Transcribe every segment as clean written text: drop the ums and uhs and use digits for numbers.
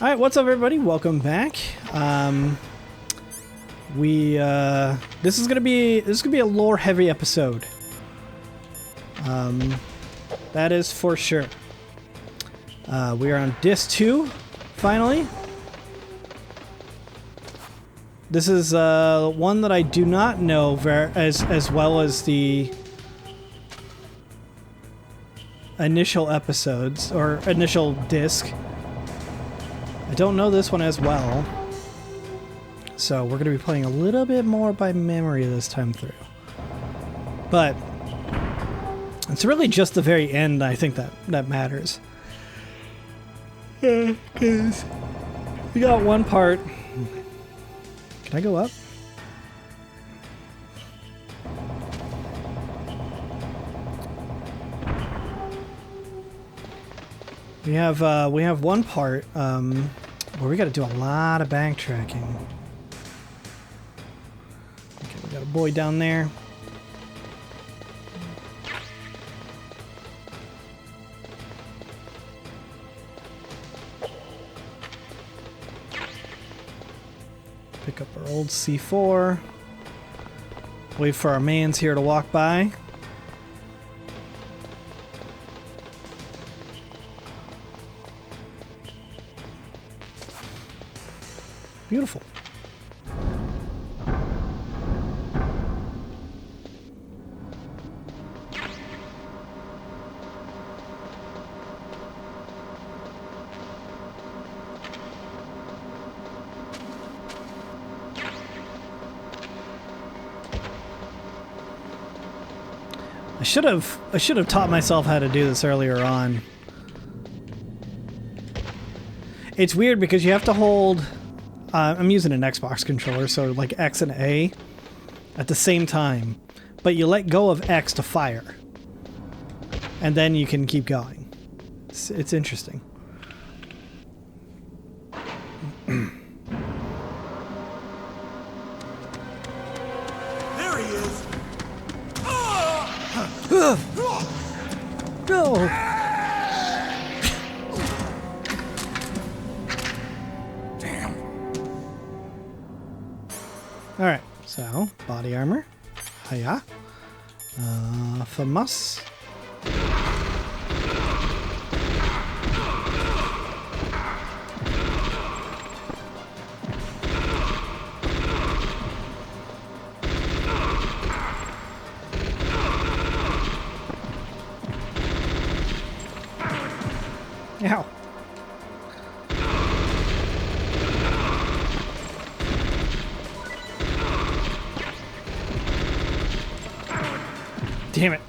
All right, what's up, everybody? Welcome back. This is gonna be a lore heavy episode. That is for sure. We are on disc 2, finally. This is one that I do not know as well as the initial episodes or initial disc. I don't know this one as well, so we're going to be playing a little bit more by memory this time through. But it's really just the very end, I think, that matters. Because we got one part. Can I go up? We have one part where we got to do a lot of backtracking. Okay, we got a boy down there. Pick up our old C4. Wait for our mans here to walk by. Beautiful. I should have taught myself how to do this earlier on. It's weird because you have to hold I'm using an Xbox controller, so like X and A at the same time, but you let go of X to fire, and then you can keep going. It's interesting. There he is. No. Alright, so, body armor. Hiya. FAMAS. Ow. Damn it.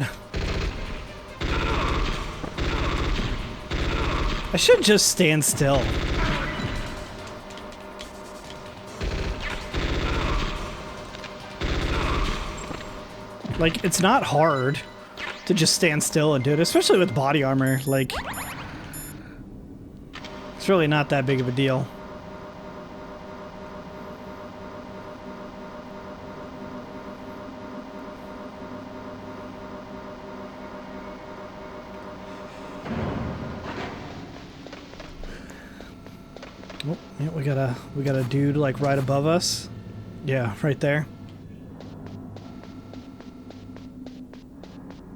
I should just stand still. Like, it's not hard to just stand still and do it, especially with body armor. Like, it's really not that big of a deal. Oh, yeah, we got a dude like right above us. Yeah, right there.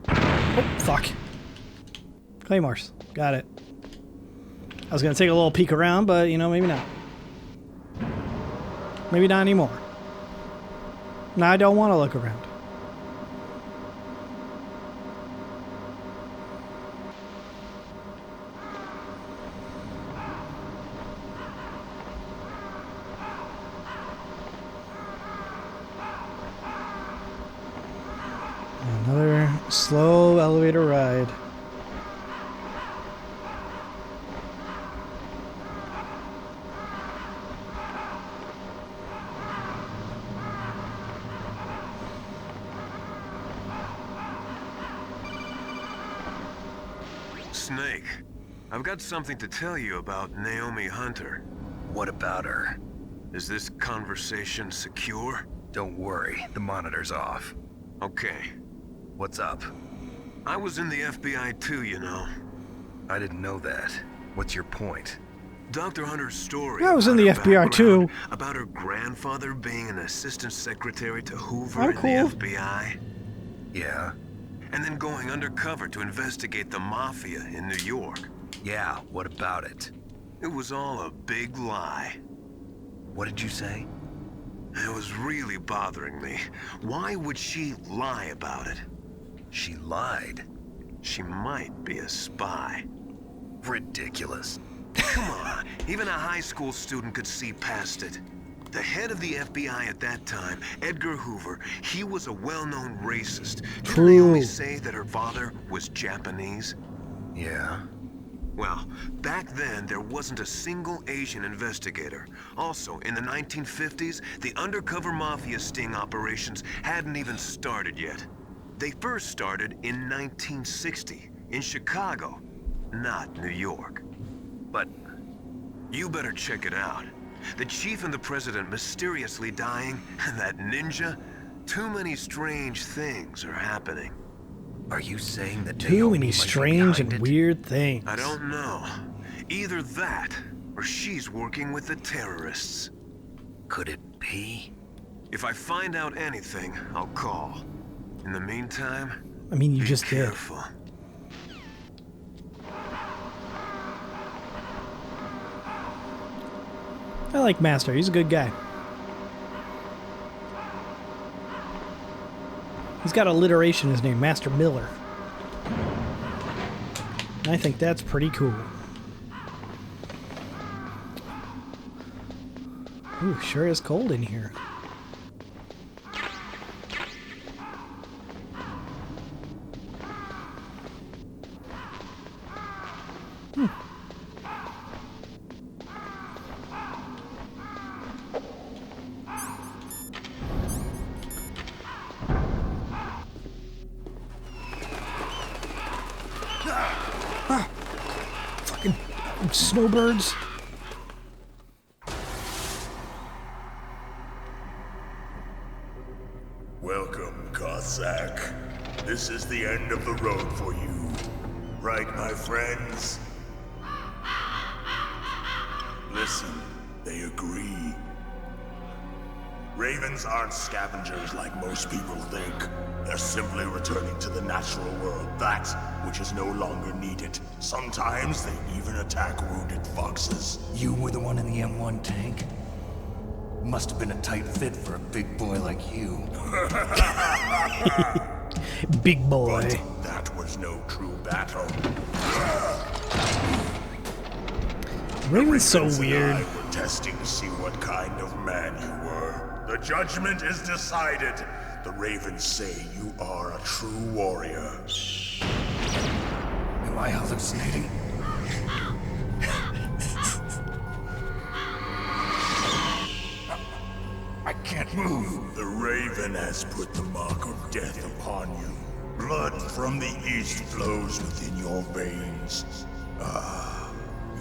Oh, fuck. Claymores. Got it. I was gonna take a little peek around, but you know, maybe not. Maybe not anymore. No, I don't want to look around. Another slow elevator ride. Snake, I've got something to tell you about Naomi Hunter. What about her? Is this conversation secure? Don't worry, the monitor's off. Okay. What's up? I was in the FBI too, you know. I didn't know that. What's your point? Dr. Hunter's story. I was in the about her FBI too. background, about her grandfather being an assistant secretary to Hoover Oh, in cool. the FBI. Yeah? And then going undercover to investigate the mafia in New York. Yeah, what about it? It was all a big lie. What did you say? It was really bothering me. Why would she lie about it? She lied. She might be a spy. Ridiculous. Come on, even a high school student could see past it. The head of the FBI at that time, Edgar Hoover, he was a well-known racist. Didn't Naomi say that her father was Japanese? Yeah? Well, back then, there wasn't a single Asian investigator. Also, in the 1950s, the undercover mafia sting operations hadn't even started yet. They first started in 1960, in Chicago, not New York. But You better check it out. The chief and the president mysteriously dying, and that ninja? Too many strange things are happening. are you saying that Too Naomi many might be strange behind and it? weird things. I don't know. Either that, or she's working with the terrorists. Could it be? If I find out anything, I'll call. In the meantime, I mean, you be just did. careful. I like Master. He's a good guy. He's got alliteration in his name, Master Miller. And I think that's pretty cool. Ooh, sure is cold in here. Fucking snowbirds. Welcome, Cossack. This is the end of the road for you. Right, my friends? Listen, they agree. Ravens aren't scavengers like most people think. They're simply returning to the natural world, that which is no longer needed. Sometimes they even attack wounded foxes. You were the one in the M1 tank? Must have been a tight fit for a big boy like you. Big boy. But that was no true battle. Raven's so Ravens and weird. I were testing to see what kind of man you were. The judgment is decided. The Ravens say you are a true warrior. Am I hallucinating? I can't move. The Raven has put the mark of death upon you. Blood from the east flows within your veins. Ah,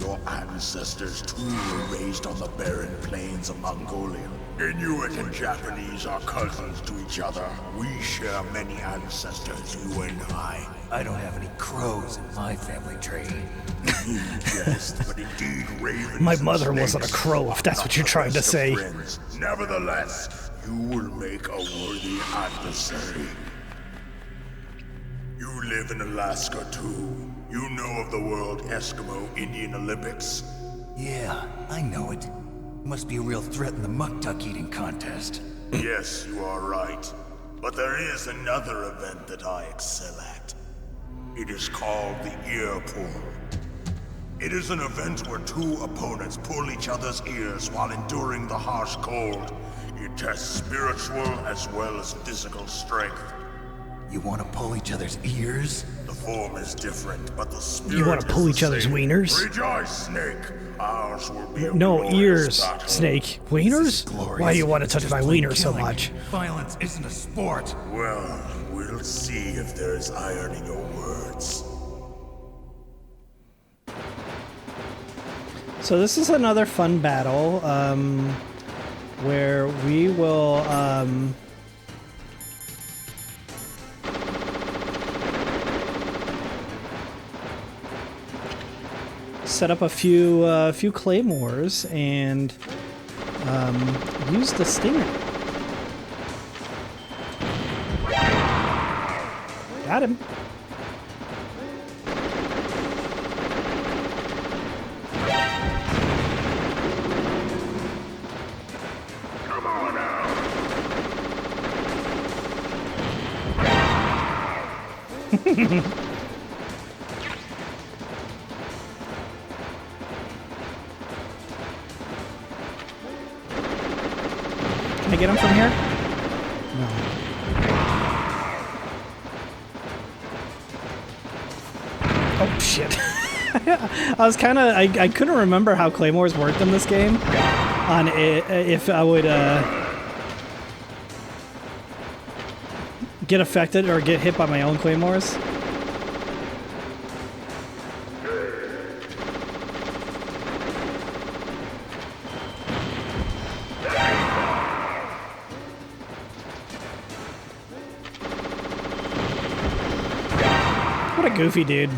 your ancestors too were raised on the barren plains of Mongolia. Inuit and Japanese are cousins to each other. We share many ancestors, you and I. I don't have any crows in my family tree. You jest, but indeed ravens My and mother wasn't a snakes crow, if that's are what you're not the trying to best of say. friends. Nevertheless, you will make a worthy adversary. You live in Alaska too. You know of the World Eskimo Indian Olympics. Yeah, I know it. Must be a real threat in the muck duck eating contest. Yes, you are right. But there is another event that I excel at. It is called the ear pull. It is an event where two opponents pull each other's ears while enduring the harsh cold. It tests spiritual as well as physical strength. You want to pull each other's ears? The form is different, but the spirit You want to pull is each the other's same. wieners? Rejoice, Snake. Ours will be a No, glorious ears, battle. Snake. Wieners? Why do you want to touch my wiener so much? Violence isn't a sport. Well, we'll see if there's iron in your words. So this is another fun battle, where we will, set up a few claymores and use the stinger. Got him. Come on now. Can I get him from here? No. Oh shit. I was kind of I couldn't remember how claymores worked in this game on it, if I would get affected or get hit by my own claymores. What a goofy dude.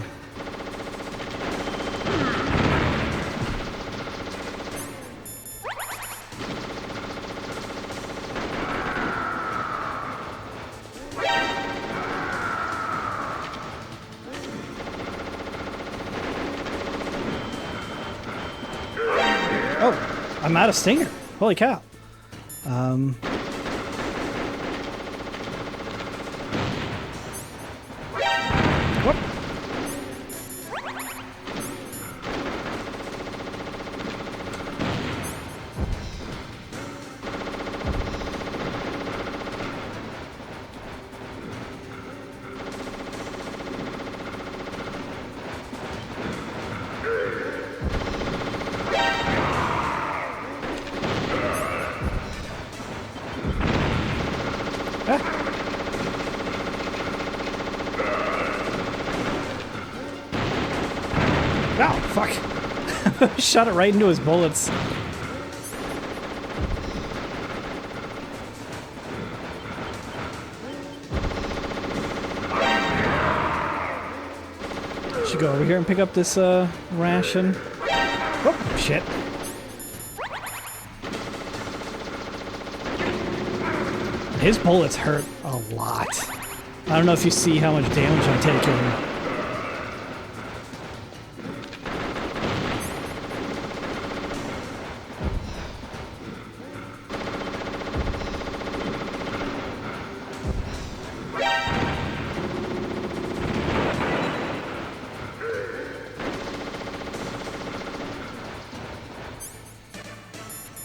Oh, I'm out of stinger. Holy cow. What? Oh, fuck. Shot it right into his bullets. Should go over here and pick up this ration. Oh, shit. His bullets hurt a lot. I don't know if you see how much damage I'm taking.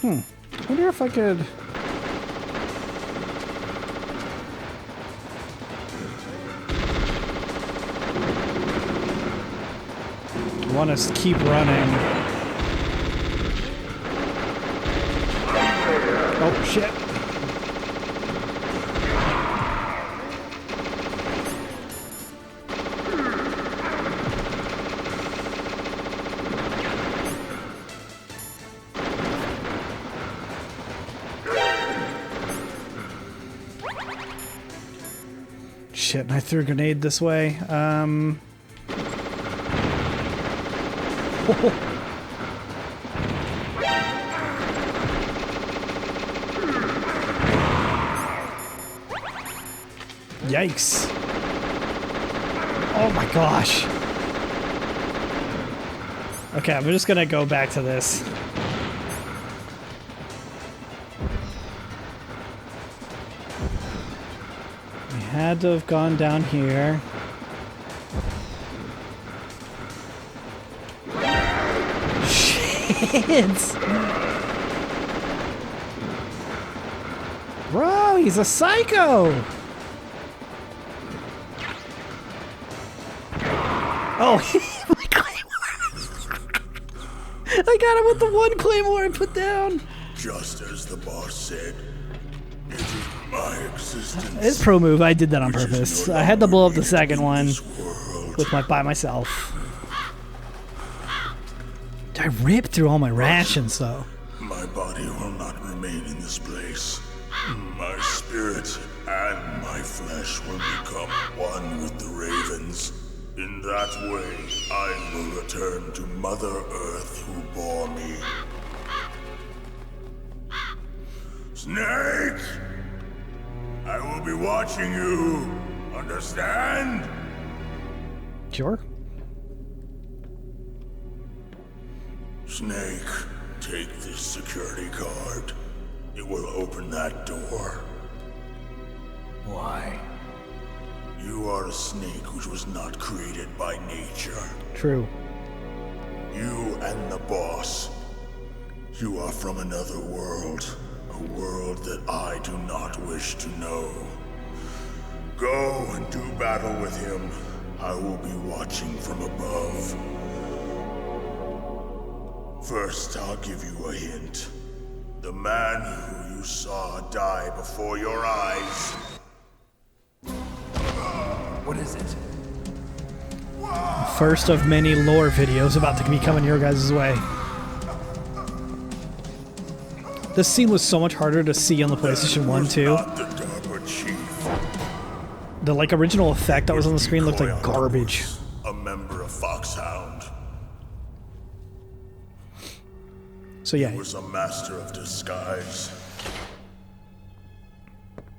I wonder if I could... I want to keep running. Oh, shit. Shit, and I threw a grenade this way. Yikes. Oh my gosh. Okay, I'm just gonna go back to this. We had to have gone down here. Shit! Bro, he's a psycho! Oh, my claymore! I got him with the one claymore I put down! Just as the boss said, it is my existence. It's pro move, I did that on purpose. I had to blow up the second one by myself. I ripped through all my rations though. My body will not remain in this place. My spirit and my flesh will become one with the ravens. In that way, I will return to Mother Earth who bore me. Snake! I will be watching you. Understand? Sure. Snake, take this security card. It will open that door. Why? You are a snake which was not created by nature. True. You and the boss. You are from another world. A world that I do not wish to know. Go and do battle with him. I will be watching from above. First, I'll give you a hint. The man who you saw die before your eyes. What is it? First of many lore videos about to be coming your guys' way. This scene was so much harder to see on the PlayStation 1 too. Not the DARPA chief. The like original effect that was on the screen looked like garbage. A member of Foxhound. So yeah, He was a master of disguise.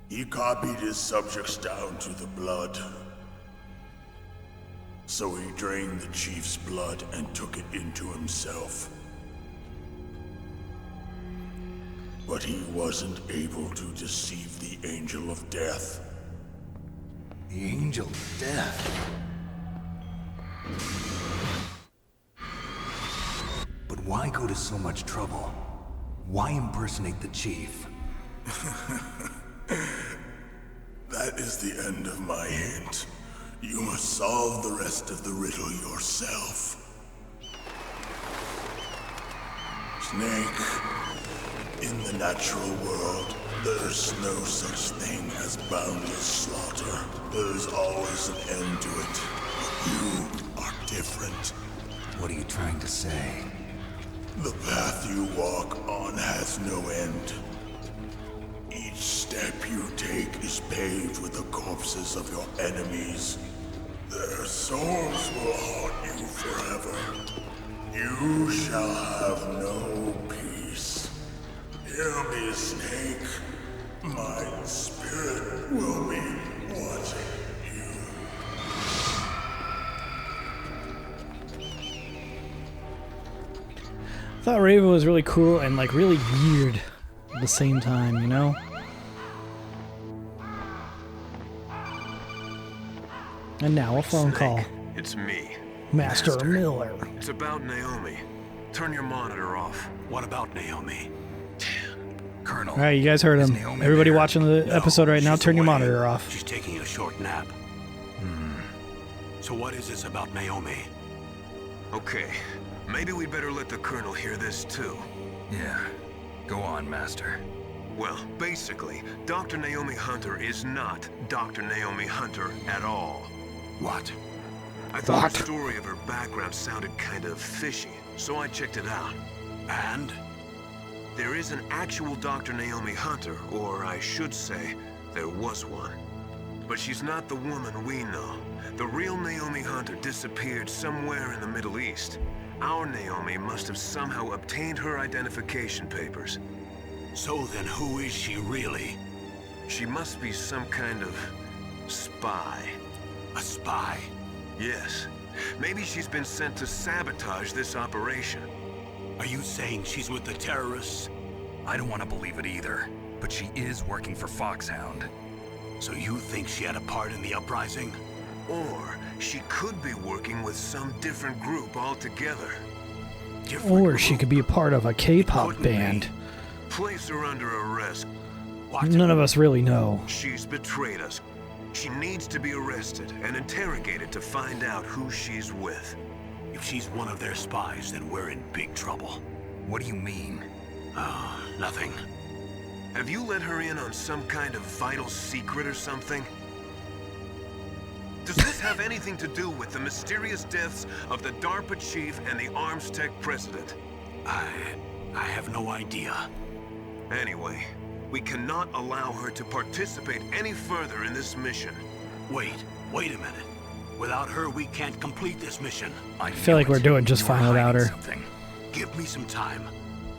He copied his subjects down to the blood. So he drained the chief's blood and took it into himself. But he wasn't able to deceive the Angel of Death. The Angel of Death. But why go to so much trouble? Why impersonate the chief? That is the end of my hint. You must solve the rest of the riddle yourself. Snake, in the natural world, there's no such thing as boundless slaughter. There's always an end to it. But you are different. What are you trying to say? The path you walk on has no end. Each step you take is paved with the corpses of your enemies. Their souls will haunt you forever. You shall have no peace. Hear me, Snake. My spirit will be watching you. I thought Raven was really cool and like really weird at the same time, you know? And now a phone Snake, call. It's me. Master Miller. It's about Naomi. Turn your monitor off. What about Naomi? Colonel. Alright, you guys heard is him. Naomi Everybody there? watching the No, episode right now, she's turn your away. monitor off. She's taking a short nap. So what is this about Naomi? Okay, maybe we'd better let the Colonel hear this too. Yeah. Go on, Master. Well, basically, Dr. Naomi Hunter is not Dr. Naomi Hunter at all. What? I thought What? the story of her background sounded kind of fishy, so I checked it out. And? There is an actual Dr. Naomi Hunter, or I should say, there was one. But she's not the woman we know. The real Naomi Hunter disappeared somewhere in the Middle East. Our Naomi must have somehow obtained her identification papers. So then who is she really? She must be some kind of spy. A spy? Yes. Maybe she's been sent to sabotage this operation. Are you saying she's with the terrorists? I don't want to believe it either, but she is working for Foxhound. So you think she had a part in the uprising? Or she could be working with some different group altogether. Different Or she group? could be a part of a K-pop Couldn't be. band. Place her under arrest. What? None of us really know. She's betrayed us. She needs to be arrested and interrogated to find out who she's with. If she's one of their spies, then we're in big trouble. What do you mean? Oh, nothing. Have you let her in on some kind of vital secret or something? Does this have anything to do with the mysterious deaths of the DARPA chief and the Arms Tech president? I have no idea. Anyway, we cannot allow her to participate any further in this mission. Wait a minute. Without her, we can't complete this mission. I feel like we're doing just fine without her. Something. Give me some time.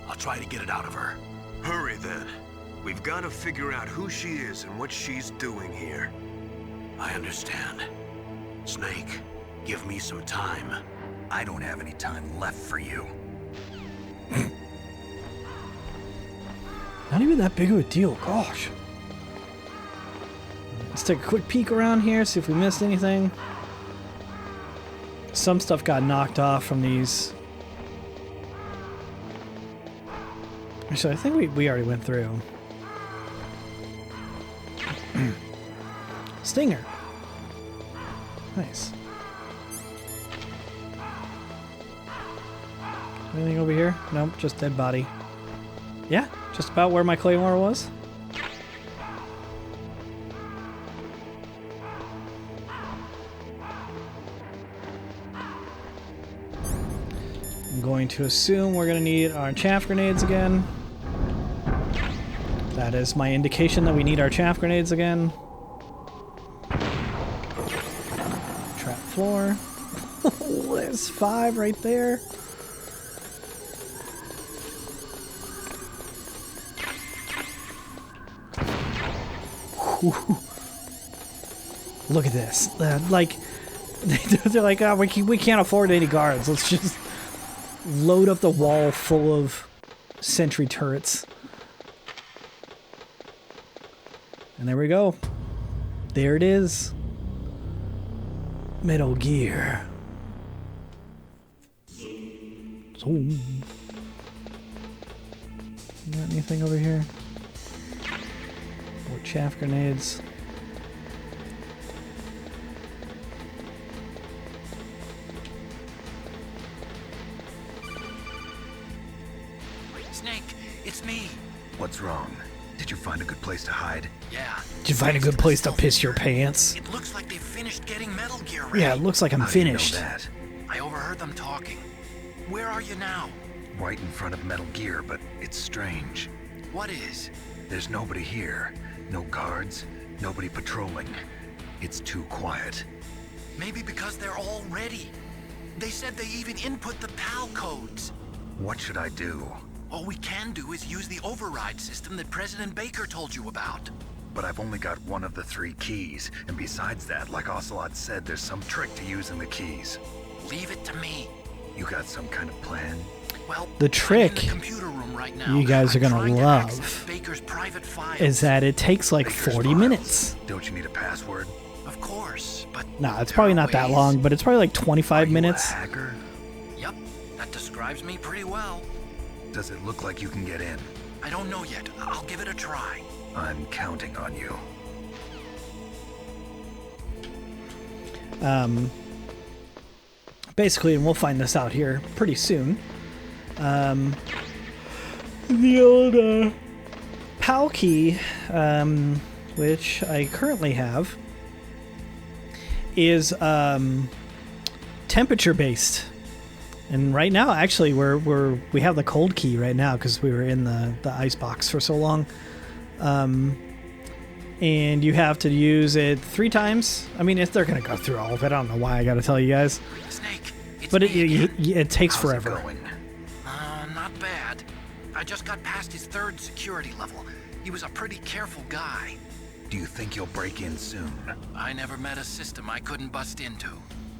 I'll try to get it out of her. Hurry then. We've got to figure out who she is and what she's doing here. I understand. Snake, give me some time. I don't have any time left for you. Not even that big of a deal, gosh. Let's take a quick peek around here, see if we missed anything. Some stuff got knocked off from these. Actually, I think we already went through. Stinger. Nice. Anything over here? Nope, just dead body. Yeah, just about where my claymore was. I'm going to assume we're going to need our chaff grenades again. That is my indication that we need our chaff grenades again. Trap floor. There's 5 right there. Look at this. Like, they're like, oh, we can't afford any guards. Let's just load up the wall full of sentry turrets. And there we go. There it is. Metal Gear. So, got anything over here? More chaff grenades. Snake, it's me. What's wrong? Did you find a good place to hide? Yeah. Did you find a good place to piss your pants? It looks like they finished getting Metal Gear ready. Yeah, it looks like I'm How do you know finished. that? I overheard them talking. Where are you now? Right in front of Metal Gear, but it's strange. What is? There's nobody here. No guards, nobody patrolling. It's too quiet. Maybe because they're all ready. They said they even input the PAL codes. What should I do? All we can do is use the override system that President Baker told you about. But I've only got one of the 3 keys, and besides that, like Ocelot said, there's some trick to using the keys. Leave it to me. You got some kind of plan? Well, The trick I'm in the computer room right now. you guys are I'm gonna trying to love access Baker's private files. is that it takes like Baker's 40 files. minutes. Don't you need a password? Of course, but Nah, it's there probably are not that ways. long, but it's probably like 25 Are you minutes. a hacker? Yep, that describes me pretty well. Does it look like you can get in? I don't know yet. I'll give it a try. I'm counting on you. Basically, and we'll find this out here pretty soon. The old PAL key, which I currently have, is temperature based. And right now, actually, we have the cold key right now because we were in the ice box for so long. And you have to use it 3 times. I mean, they're gonna go through all of it. I don't know why I gotta tell you guys, Snake, it's but me again. it takes How's forever. it going? Not bad. I just got past his 3rd security level. He was a pretty careful guy. Do you think you'll break in soon? I never met a system I couldn't bust into.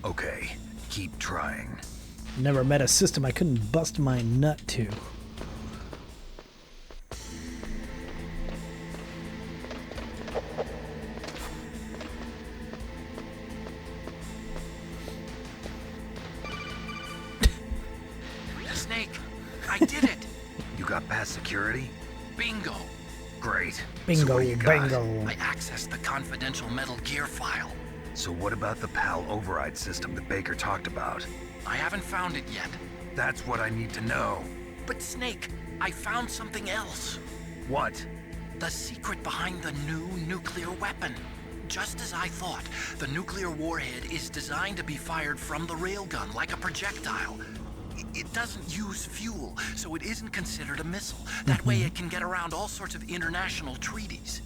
Okay, keep trying. Never met a system I couldn't bust my nut to. Snake, I did it. You got past security? Bingo. Great. So Bingo, what do you got? bingo. I accessed the confidential Metal Gear file. So what about the PAL override system that Baker talked about? I haven't found it yet. That's what I need to know. But Snake, I found something else. What? The secret behind the new nuclear weapon. Just as I thought, the nuclear warhead is designed to be fired from the railgun like a projectile. It doesn't use fuel, so it isn't considered a missile. That way it can get around all sorts of international treaties.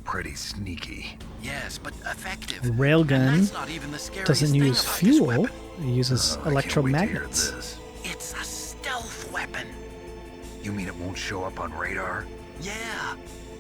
pretty sneaky. Yes, but effective. Railgun And that's not even the scariest doesn't thing use about this fuel. weapon. It uses I can't wait to hear electromagnets. this. It's a stealth weapon. You mean it won't show up on radar? Yeah.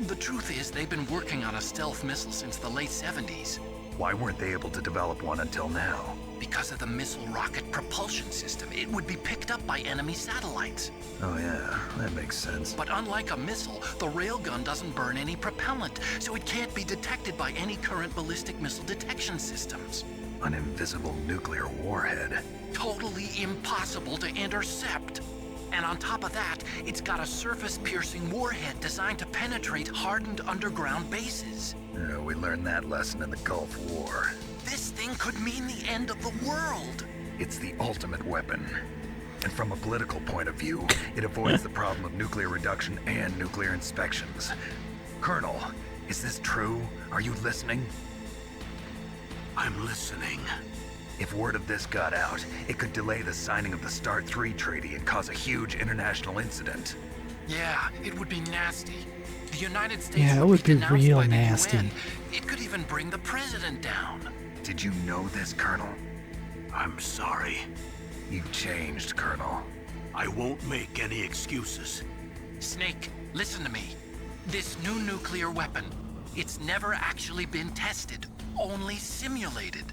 The truth is, they've been working on a stealth missile since the late 70s. Why weren't they able to develop one until now? Because of the missile rocket propulsion system, it would be picked up by enemy satellites. Oh yeah, that makes sense. But unlike a missile, the railgun doesn't burn any propellant, so it can't be detected by any current ballistic missile detection systems. An invisible nuclear warhead. Totally impossible to intercept. And on top of that, it's got a surface-piercing warhead designed to penetrate hardened underground bases. We learned that lesson in the Gulf War. This thing could mean the end of the world. It's the ultimate weapon. And from a political point of view, it avoids the problem of nuclear reduction and nuclear inspections. Colonel, is this true? Are you listening? I'm listening. If word of this got out, it could delay the signing of the START III treaty and cause a huge international incident. Yeah, it would be nasty. The United States Yeah, it would would be denounced real by the nasty. UN. It could even bring the president down. Did you know this, Colonel? I'm sorry. You've changed, Colonel. I won't make any excuses. Snake, listen to me. This new nuclear weapon, it's never actually been tested, only simulated.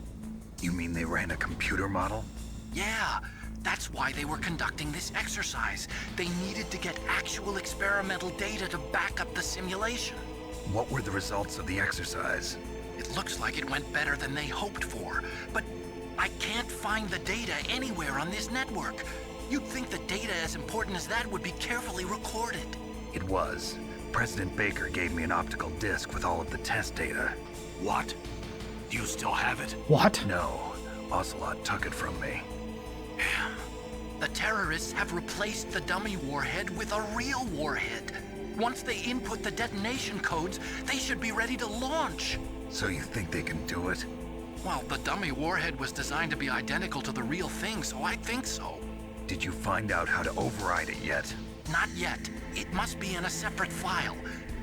You mean they ran a computer model? Yeah, that's why they were conducting this exercise. They needed to get actual experimental data to back up the simulation. What were the results of the exercise? It looks like it went better than they hoped for, but I can't find the data anywhere on this network. You'd think the data as important as that would be carefully recorded. It was. President Baker gave me an optical disc with all of the test data. What? Do you still have it? What? No, Ocelot took it from me. The terrorists have replaced the dummy warhead with a real warhead. Once they input the detonation codes, they should be ready to launch. So you think they can do it? Well, the dummy warhead was designed to be identical to the real thing, so I think so. Did you find out how to override it yet? Not yet. It must be in a separate file.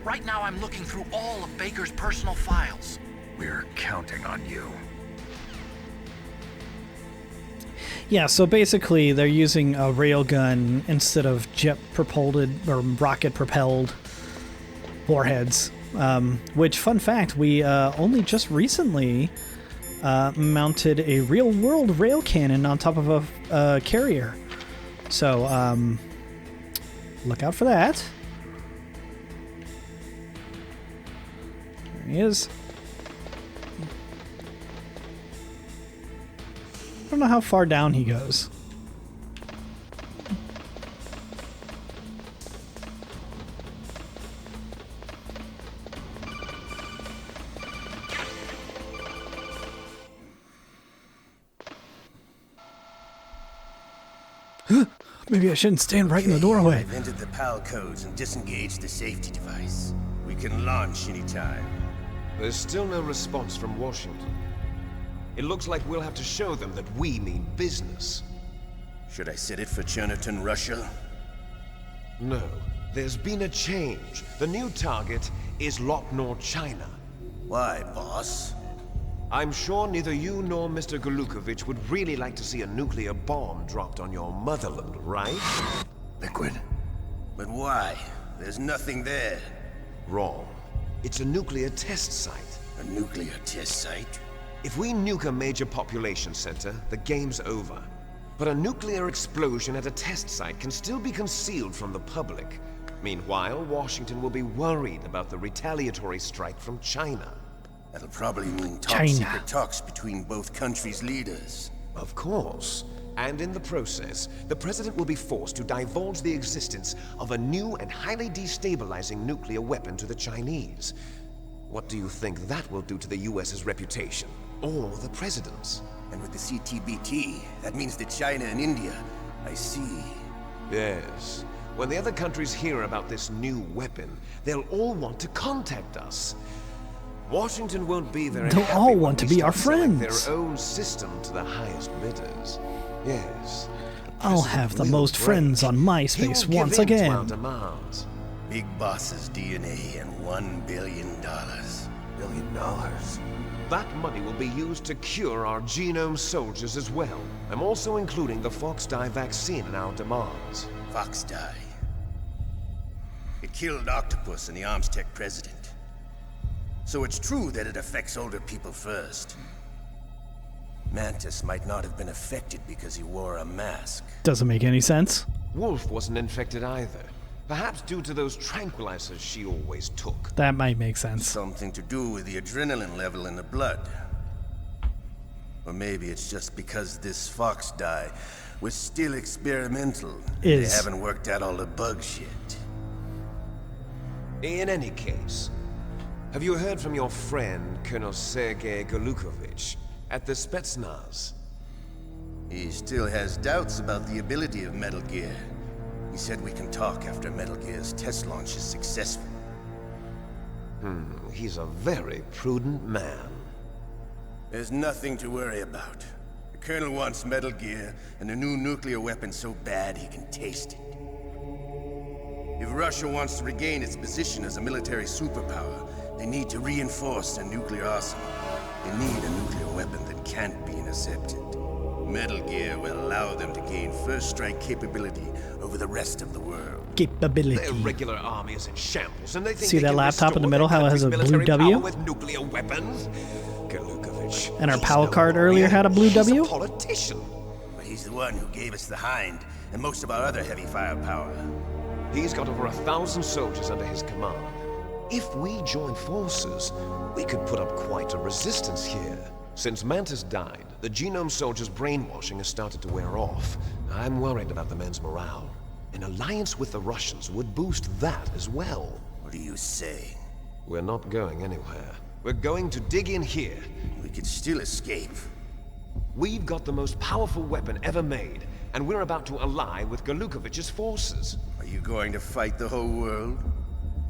Right now I'm looking through all of Baker's personal files. We're counting on you. Yeah, so basically they're using a railgun instead of jet-propelled or rocket-propelled warheads. Which, fun fact, we only just recently mounted a real-world rail cannon on top of a carrier. So, look out for that. There he is. I don't know how far down he goes. Maybe I shouldn't stand right in the doorway. I've entered the PAL codes and disengaged the safety device. We can launch anytime. There's still no response from Washington. It looks like we'll have to show them that we mean business. Should I set it for Cherniton, Russia? No, there's been a change. The new target is Locknor, China. Why, boss? I'm sure neither you nor Mr. Golukovich would really like to see a nuclear bomb dropped on your motherland, right? Liquid. But why? There's nothing there. Wrong. It's a nuclear test site. A nuclear test site? If we nuke a major population center, the game's over. But a nuclear explosion at a test site can still be concealed from the public. Meanwhile, Washington will be worried about the retaliatory strike from China. That'll probably mean China. top-secret talks between both countries' leaders. Of course. And in the process, the president will be forced to divulge the existence of a new and highly destabilizing nuclear weapon to the Chinese. What do you think that will do to the US's reputation? Or the president's? And with the CTBT, that means that China and India... I see. Yes. When the other countries hear about this new weapon, they'll all want to contact us. Washington won't be very They'll happy all when want to we be our start selling friends. their own system to the highest bidders. Yes. I'll have the most friends on He will MySpace give once in to our again. demands. Big Boss's DNA and $1 billion. $1 billion? That money will be used to cure our genome soldiers as well. I'm also including the FoxDie vaccine in our demands. FoxDie. It killed Octopus and the Armstech president. So it's true that it affects older people first. Mantis might not have been affected because he wore a mask. Doesn't make any sense. Wolf wasn't infected either. Perhaps due to those tranquilizers she always took. That might make sense. Something to do with the adrenaline level in the blood. Or maybe it's just because this FoxDie was still experimental. They haven't worked out all the bugs yet. In any case, have you heard from your friend, Colonel Sergei Golukovich, at the Spetsnaz? He still has doubts about the ability of Metal Gear. He said we can talk after Metal Gear's test launch is successful. He's a very prudent man. There's nothing to worry about. The Colonel wants Metal Gear and a new nuclear weapon so bad he can taste it. If Russia wants to regain its position as a military superpower, they need to reinforce their nuclear arsenal. They need a nuclear weapon that can't be intercepted. Metal Gear will allow them to gain first strike capability over the rest of the world. Capability. Their regular army is in shambles, and they think See they that can laptop in the restore middle, how it has a their blue country's W? military power with nuclear weapons. Golukovich. And our he's PAL no card warrior, earlier had a blue he's W? a politician. But he's the one who gave us the Hind and most of our other heavy firepower. He's got over 1,000 soldiers under his command. If we join forces, we could put up quite a resistance here. Since Mantis died, the genome soldiers' brainwashing has started to wear off. I'm worried about the men's morale. An alliance with the Russians would boost that as well. What are you saying? We're not going anywhere. We're going to dig in here. We could still escape. We've got the most powerful weapon ever made, and we're about to ally with Golukovich's forces. Are you going to fight the whole world?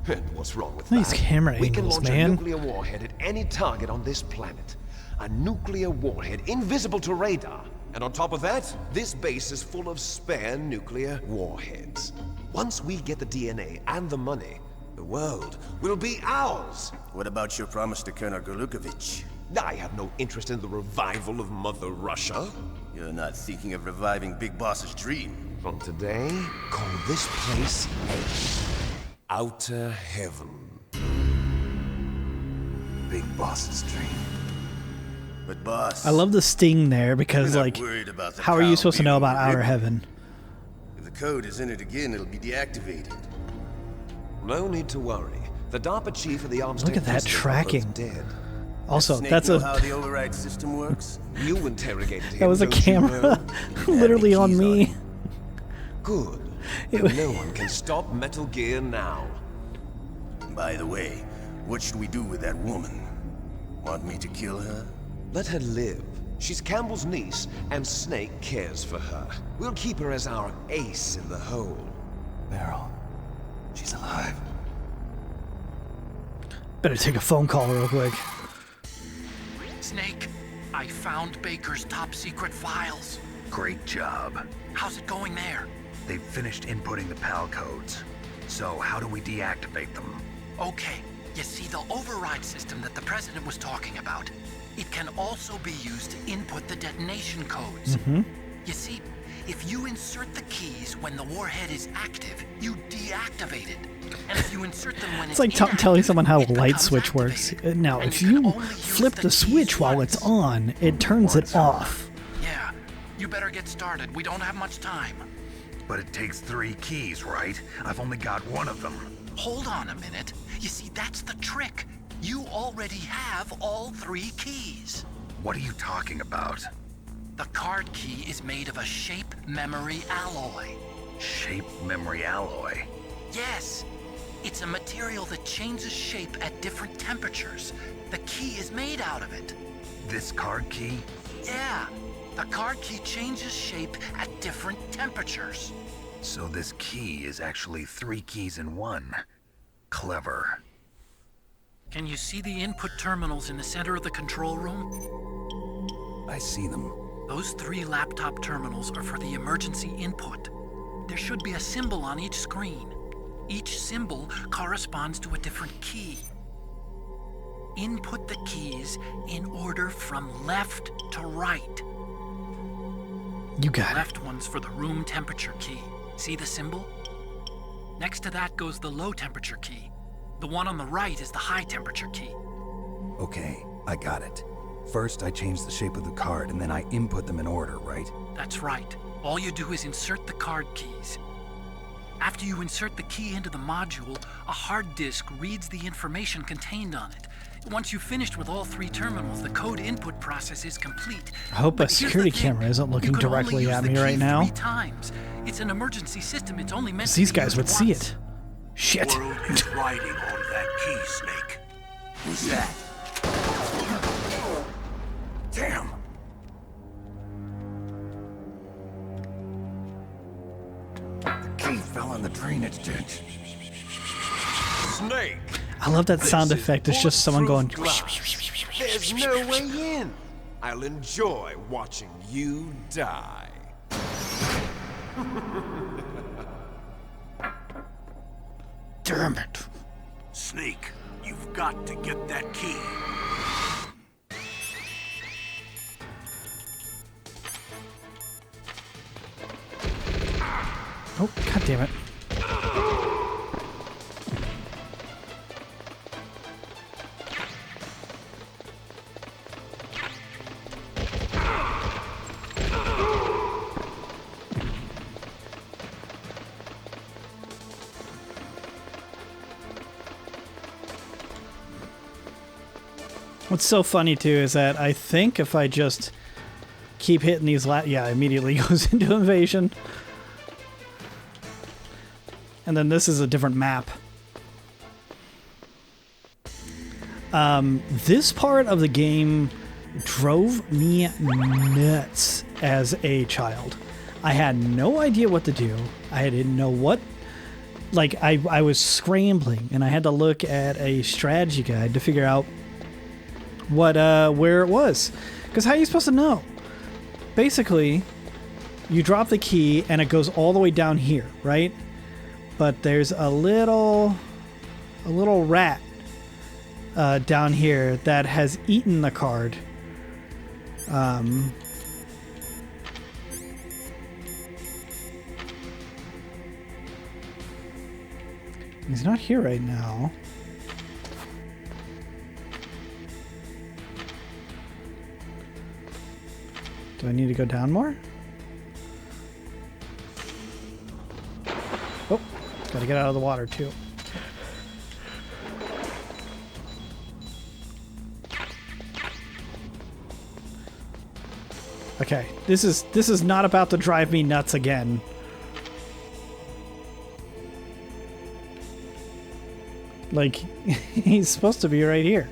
And what's wrong with These that? camera We can angles, launch man. a nuclear warhead at any target on this planet. A nuclear warhead invisible to radar. And on top of that, this base is full of spare nuclear warheads. Once we get the DNA and the money, the world will be ours. What about your promise to Colonel Golukovich? I have no interest in the revival of Mother Russia. You're not thinking of reviving Big Boss's dream. From today, call this place Outer Heaven. Big Boss's dream. But boss, I love the sting there because, we're not like, worried about the how are you cow supposed to know being about Outer ripped. Heaven? If the code is entered again, it'll be deactivated. No need to worry. The DARPA chief of the Armstech Look at that president are tracking. both dead. Also, Snake that's know a how the override system works? You interrogated him. that was a don't you, camera Merle? literally on keys on me. it. Good. It But no one can stop Metal Gear now. By the way, what should we do with that woman? Want me to kill her? Let her live. She's Campbell's niece, and Snake cares for her. We'll keep her as our ace in the hole. Meryl, she's alive. Better take a phone call real quick. Snake, I found Baker's top secret files. Great job. How's it going there? They've finished inputting the PAL codes. So how do we deactivate them? Okay, you see the override system that the president was talking about? It can also be used to input the detonation codes. You see, if you insert the keys when the warhead is active, you deactivate it. And if you insert them when It's like telling inactive, someone how a it light becomes switch works. activated. Now, And if you can you only use flip the keys switch while once. it's on, it turns it off. Yeah, you better get started. We don't have much time. But it takes 3 keys, right? I've only got one of them. Hold on a minute. You see, that's the trick. You already have all 3 keys. What are you talking about? The card key is made of a shape memory alloy. Shape memory alloy. Yes, it's a material that changes shape at different temperatures. The key is made out of it. This card key? Yeah, the card key changes shape at different temperatures. So this key is actually 3 keys in one. Clever. Can you see the input terminals in the center of the control room? I see them. Those 3 laptop terminals are for the emergency input. There should be a symbol on each screen. Each symbol corresponds to a different key. Input the keys in order from left to right. You got The it. left one's for the room temperature key. See the symbol? Next to that goes the low temperature key. The one on the right is the high temperature key. Okay, I got it. First, I change the shape of the card, and then I input them in order, right? That's right. All you do is insert the card keys. After you insert the key into the module, a hard disk reads the information contained on it. Once you've finished with all 3 terminals, the code input process is complete. I hope a But here's security the thing. camera isn't looking You can only directly use at the me key right now. 3 times. It's an emergency system. It's only meant to These be guys used would see once. it. Shit. World is riding on that key, Snake. Who's that? Damn! The key fell in the drainage ditch. Snake! I love that sound This is effect. It's just someone going. bulletproof glass. There's no way in. I'll enjoy watching you die. Damn it. Snake, you've got to get that key. Oh, god damn it. What's so funny too is that I think if I just keep hitting these yeah, immediately goes into invasion. And then this is a different map. This part of the game drove me nuts as a child. I had no idea what to do. I didn't know what... Like, I was scrambling, and I had to look at a strategy guide to figure out what where it was. Because how are you supposed to know? Basically, you drop the key, and it goes all the way down here, right? But there's a little rat down here that has eaten the card. He's not here right now. Do I need to go down more? Oh, gotta get out of the water too. Okay, this is not about to drive me nuts again. Like, he's supposed to be right here.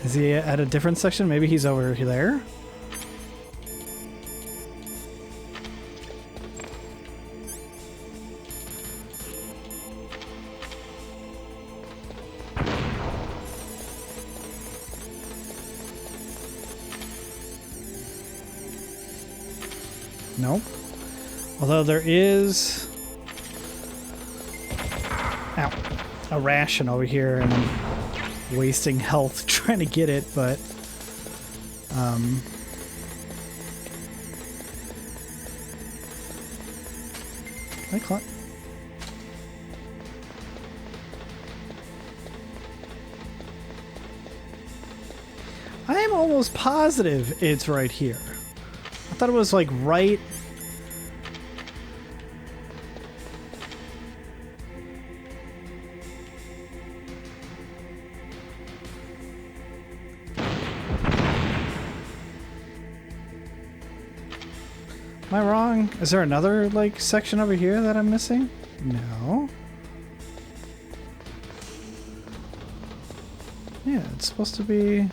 Is he at a different section? Maybe he's over there? Nope. Although there is... Ow. A ration over here, and I'm wasting health trying to get it, but... I caught... I am almost positive it's right here. I thought it was like right... Am I wrong? Is there another, like, section over here that I'm missing? No. Yeah, it's supposed to be...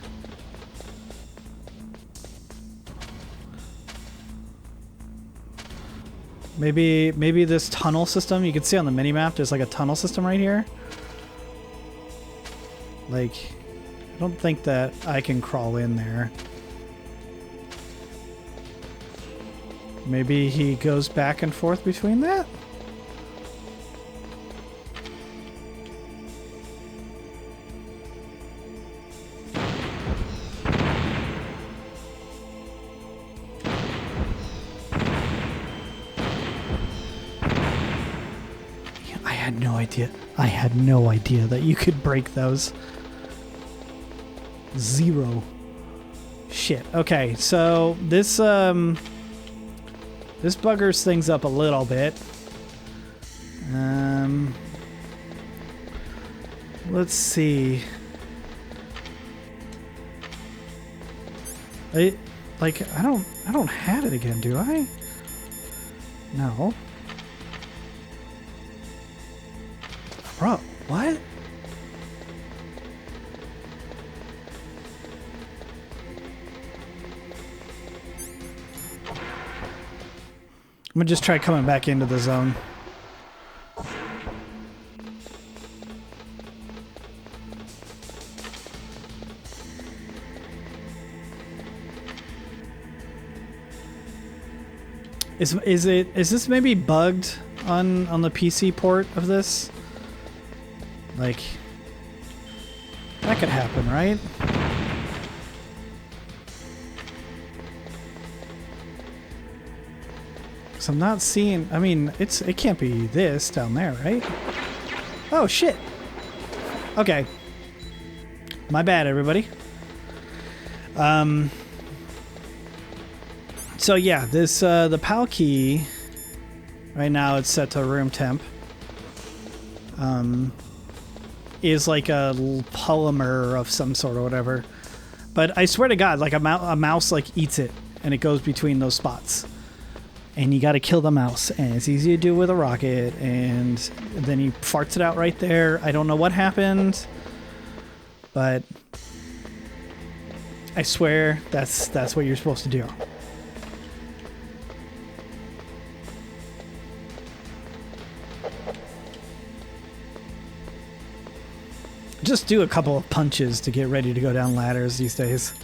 Maybe this tunnel system, you can see on the minimap, there's like a tunnel system right here. Like, I don't think that I can crawl in there. Maybe he goes back and forth between that? had no idea. I had no idea that you could break those. Zero. Shit. Okay, so this this buggers things up a little bit. Let's see. I don't have it again, do I? No. Bro, what? I'm gonna just try coming back into the zone. Is this maybe bugged on the PC port of this? Like, that could happen, right? So I'm not seeing. I mean, it can't be this down there, right? Oh shit. Okay. My bad, everybody. So yeah, this the PAL key right now it's set to room temp. Is like a polymer of some sort or whatever. But I swear to God, like a mouse like eats it and it goes between those spots. And you got to kill the mouse, and it's easy to do with a rocket, and then he farts it out right there. I don't know what happened, but I swear that's what you're supposed to do. Just do a couple of punches to get ready to go down ladders these days.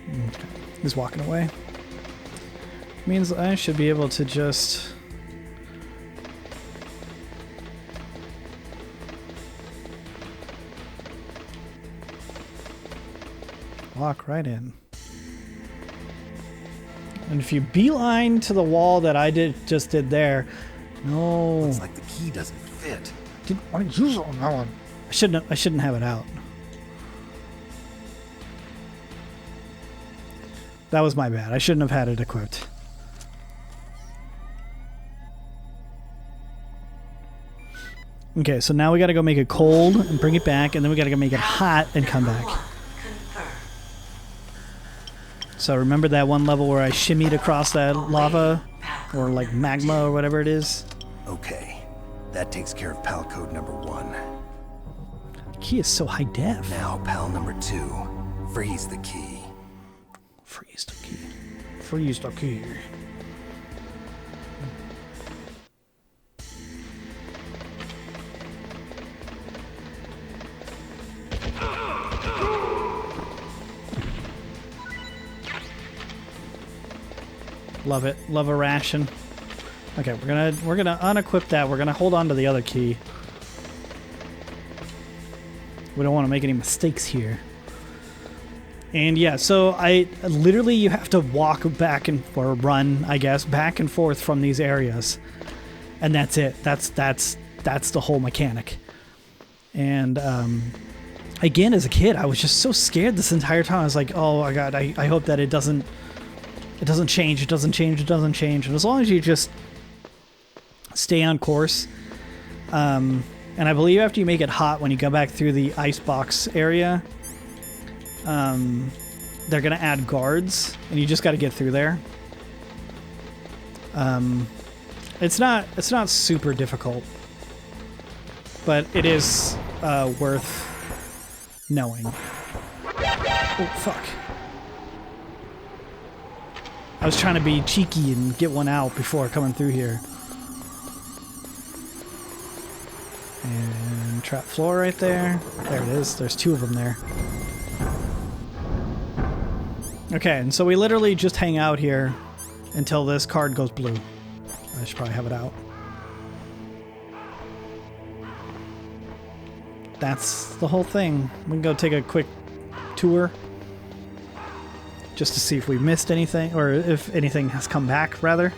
Okay. He's walking away. Means I should be able to just... walk right in. And if you beeline to the wall that I just did there, no. Looks like the key doesn't fit. Didn't want to use it on that one. I shouldn't have it out. That was my bad. I shouldn't have had it equipped. Okay, so now we got to go make it cold and bring it back, and then we got to go make it hot and come back. So remember that one level where I shimmied across that lava? Or like magma or whatever it is? Okay, that takes care of PAL code number 1. The key is so high def. Now PAL number 2. Freeze the key. Freeze the key. Freeze the key. Love it. Love a ration. Okay, we're gonna unequip that. We're gonna hold on to the other key. We don't want to make any mistakes here. And yeah, so literally you have to walk back or run, I guess, back and forth from these areas, and that's it. That's the whole mechanic. And again, as a kid, I was just so scared this entire time. I was like, oh my God, I hope that it doesn't change. It doesn't change. It doesn't change. And as long as you just stay on course, and I believe after you make it hot, when you go back through the icebox area, they're gonna add guards, and you just got to get through there. It's not super difficult, but it is worth knowing. Oh fuck! I was trying to be cheeky and get one out before coming through here. And trap floor right there. There it is. There's 2 of them there. Okay, and so we literally just hang out here until this card goes blue. I should probably have it out. That's the whole thing. We can go take a quick tour. just to see if we missed anything, or if anything has come back, rather.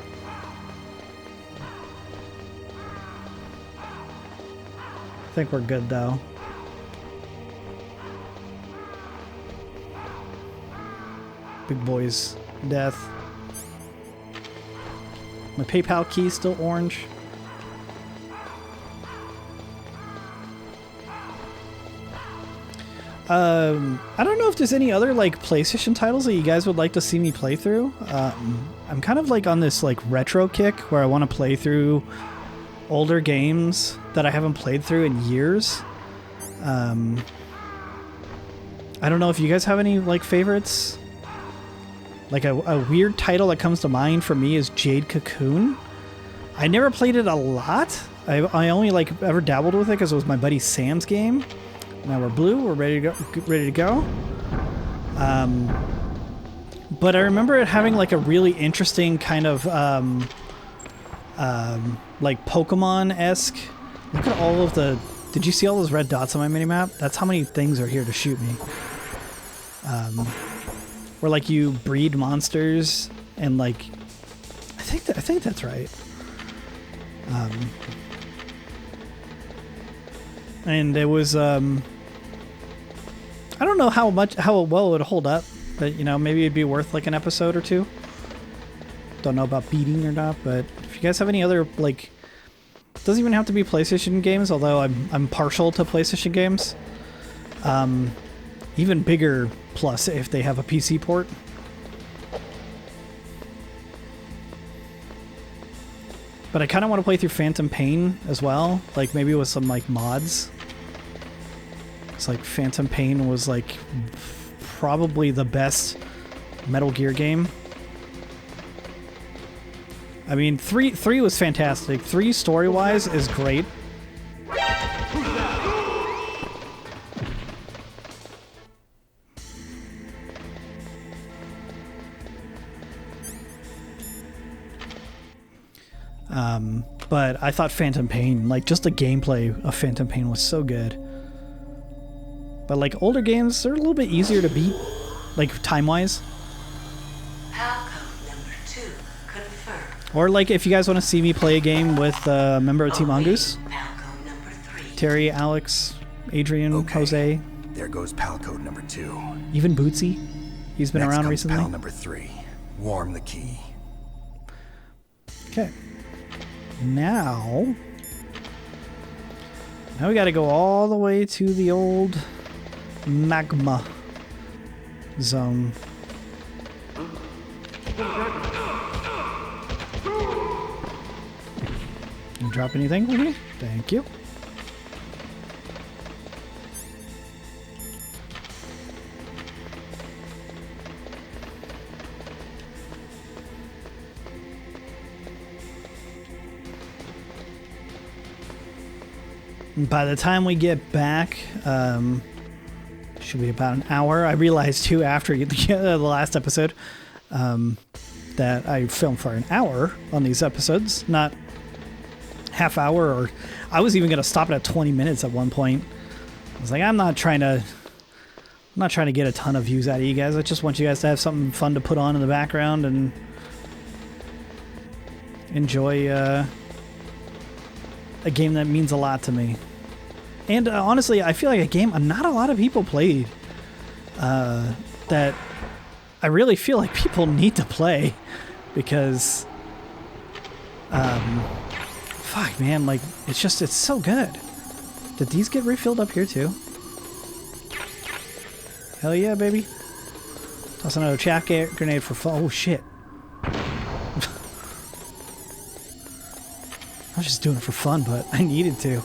I think we're good, though. Big boy's death. My PayPal key is still orange. I don't know if there's any other like PlayStation titles that you guys would like to see me play through. I'm kind of like on this like retro kick where I want to play through older games that I haven't played through in years. I don't know if you guys have any like favorites. Like a weird title that comes to mind for me is Jade Cocoon. I never played it a lot. I only like ever dabbled with it because it was my buddy Sam's game. Now we're blue. We're ready to go. But I remember it having like a really interesting kind of like Pokemon-esque. Look at all of the. Did you see all those red dots on my minimap? That's how many things are here to shoot me. Where like you breed monsters and like I think that's right. And it was I don't know how well it would hold up, but you know, maybe it'd be worth like an episode or two. Don't know about beating or not, but if you guys have any other like, it doesn't even have to be PlayStation games, although I'm partial to PlayStation games. Even bigger plus if they have a PC port. But I kind of want to play through Phantom Pain as well, like maybe with some like mods. It's like Phantom Pain was like probably the best Metal Gear game. I mean, 3 was fantastic. 3 story-wise is great. But I thought Phantom Pain, like just the gameplay of Phantom Pain was so good. But like older games, they're a little bit easier to beat, like time-wise. Or like if you guys want to see me play a game with a member of Team Mongoose. Terry, Alex, Adrian, Jose. There goes pal code number 2. Even Bootsy. He's been around recently. Pal number 3. Warm the key. Okay. Now we got to go all the way to the old magma zone. You drop anything for me? Thank you. By the time we get back, should be about an hour. I realized too after the last episode that I filmed for an hour on these episodes, not half hour, or I was even going to stop it at 20 minutes at one point. I was like, I'm not trying to get a ton of views out of you guys. I just want you guys to have something fun to put on in the background and enjoy a game that means a lot to me. And honestly, I feel like a game not a lot of people played that I really feel like people need to play because fuck man, like it's so good. Did these get refilled up here too? Hell yeah, baby. Toss another chaff grenade for fun. Oh shit. I was just doing it for fun, but I needed to.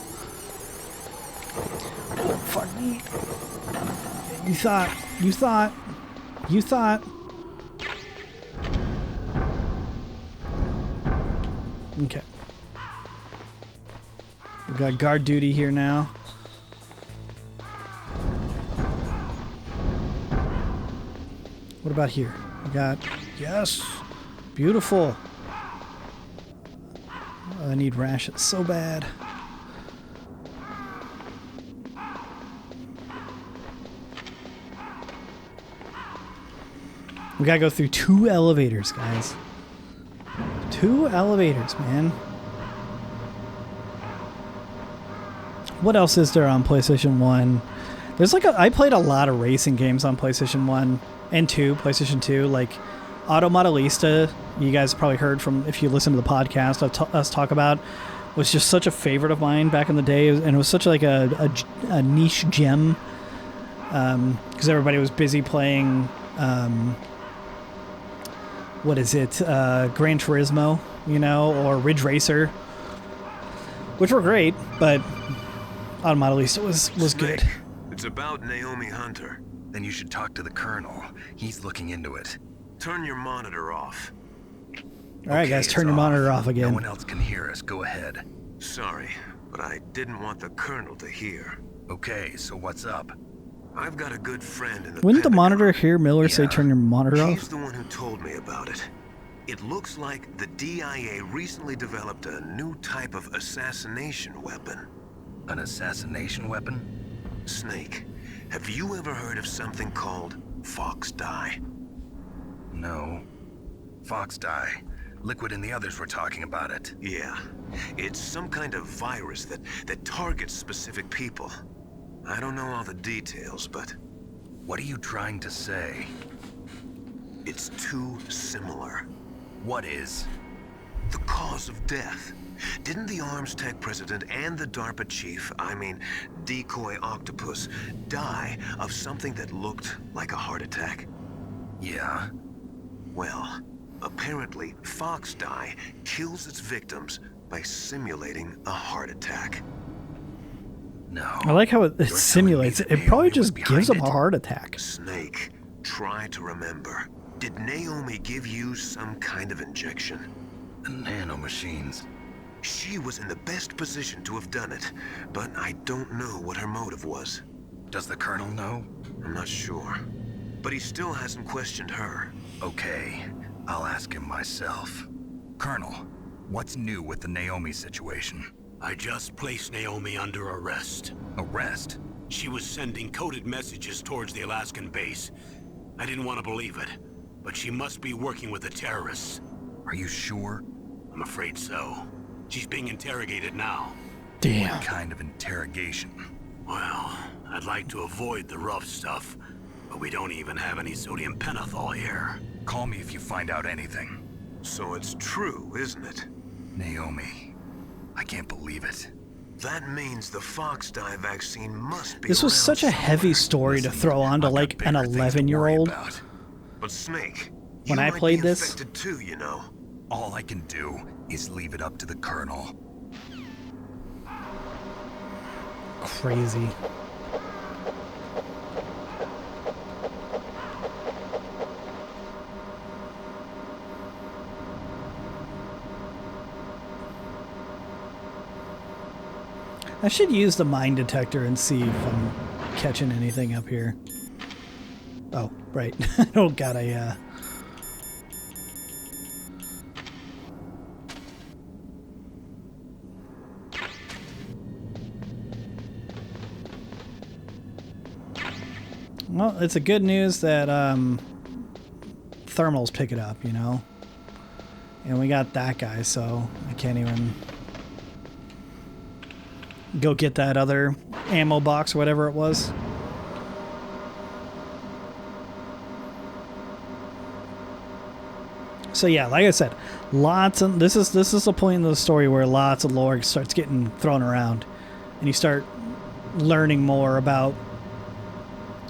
Oh, fuck me. You thought. Okay. We got guard duty here now. What about here? We got, yes, beautiful. I need rations so bad. We gotta go through 2 elevators, guys. 2 elevators, man. What else is there on PlayStation 1? There's like I played a lot of racing games on PlayStation 1 and 2, PlayStation 2, like Auto Modelista. You guys probably heard from, if you listen to the podcast, us talk about, was just such a favorite of mine back in the day, and it was such like a niche gem, because everybody was busy playing, what is it, Gran Turismo, you know, or Ridge Racer, which were great, but Auto Modelista was good. It's about Naomi Hunter. Then you should talk to the Colonel. He's looking into it. Turn your monitor off. All right, guys, turn your monitor off again. No one else can hear us. Go ahead. Sorry, but I didn't want the Colonel to hear. Okay, so what's up? I've got a good friend in the Wouldn't the Pentagon. monitor hear Miller say turn your monitor off? He's the one who told me about it. It looks like the DIA recently developed a new type of assassination weapon. An assassination weapon? Snake, have you ever heard of something called FoxDie? No. FoxDie. Liquid and the others were talking about it. Yeah. It's some kind of virus that targets specific people. I don't know all the details, but... What are you trying to say? It's too similar. What is? The cause of death. Didn't the Arms Tech president and the DARPA chief, Decoy Octopus, die of something that looked like a heart attack? Yeah. Well, apparently FoxDie kills its victims by simulating a heart attack. No. I like how it simulates it. It probably just gives them a heart attack. Snake, try to remember. Did Naomi give you some kind of injection? The nanomachines. She was in the best position to have done it, but I don't know what her motive was. Does the Colonel know? I'm not sure. But he still hasn't questioned her. Okay, I'll ask him myself. Colonel, what's new with the Naomi situation? I just placed Naomi under arrest. Arrest? She was sending coded messages towards the Alaskan base. I didn't want to believe it, but she must be working with the terrorists. Are you sure? I'm afraid so. She's being interrogated now. Damn. What kind of interrogation? Well, I'd like to avoid the rough stuff, but we don't even have any sodium pentothal here. Call me if you find out anything. So it's true, isn't it? Naomi, I can't believe it. That means the FoxDie vaccine must be This was around such a heavy somewhere. story to throw onto I've got like an bigger things to worry 11-year-old. about. But Snake, When you I might played be this- infected too, you know. All I can do is leave it up to the Colonel. Crazy. I should use the mine detector and see if I'm catching anything up here. Oh, right. I don't got a, Well, it's a good news that thermals pick it up, you know? And we got that guy, so I can't even go get that other ammo box or whatever it was. So yeah, like I said, lots of this is a point in the story where lots of lore starts getting thrown around, and you start learning more about